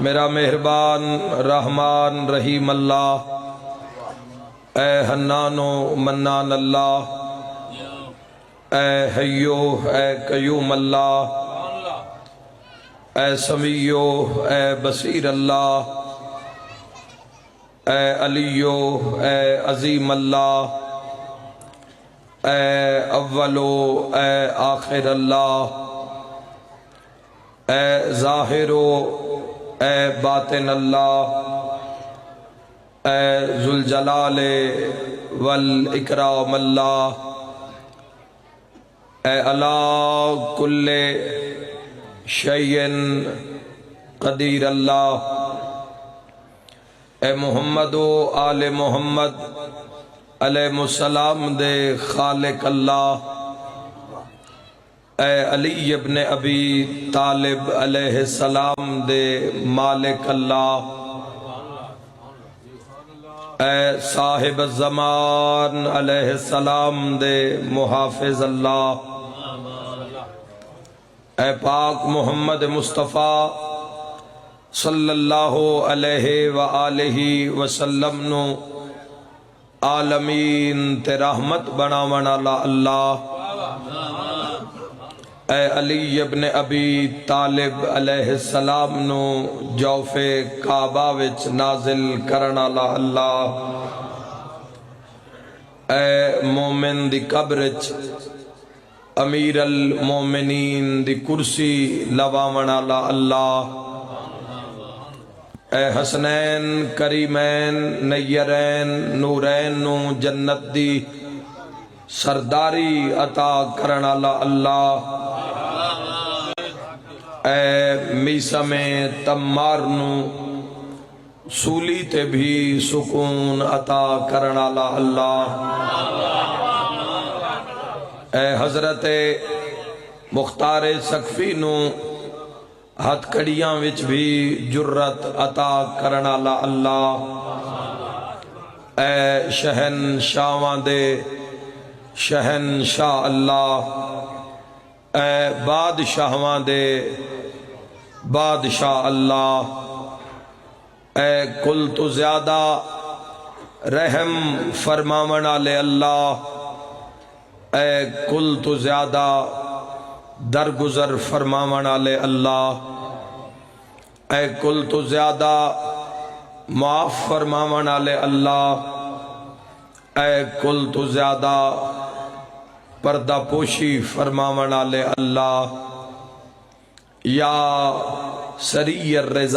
میرا مہربان رحمان رحیم اللہ، اے حنان و منان اللہ، اے حیو اے قیوم اللہ، اے سمیع اے بصیر اللہ، اے علیو اے عظیم اللہ، اے اولو اے آخر اللہ، اے ظاہرو اے باطن اللہ، اے ذوالجلال والاکرام اللہ، اے علی کل شیء قدیر اللہ، اے محمد و آل محمد علیہ السلام دے خالق اللہ، اے علی ابن ابی طالب علیہ السلام دے مالک اللہ، اے صاحب الزمان علیہ السلام دے محافظ اللہ، اے پاک محمد مصطفیٰ صلی اللہ علیہ وآلہ وسلم نو عالمین تے رحمت بناون والا اللہ، اے علی ابن ابی طالب علیہ السلام نو جوف کعبہ وچ نازل کرن والا اللہ، اے مومن دی قبر وچ امیر المومنین دی کرسی لواون والا اللہ، اے حسنین کریمین نیرین نورین نو جنت دی سرداری عطا کرن والا اللہ، اے میسم تمار نو سولی تے بھی سکون عطا کرن والا اللہ، اے حضرت مختار سقفی نو ہتھ کڑیاں وچ بھی جرت عطا کرن والا اللہ، اے شہنشاہاں دے شہنشاہ اللہ، اے بادشاہاں دے بادشاہ اللہ، اے کل تو زیادہ رحم فرماون والے اللہ، اے کل تو زیادہ درگزر فرماون والے اللہ، اے کل تو زیادہ معاف فرماون والے اللہ، اے کل تو زیادہ پردہ پوشی فرماون والے اللہ، یا سری الرضا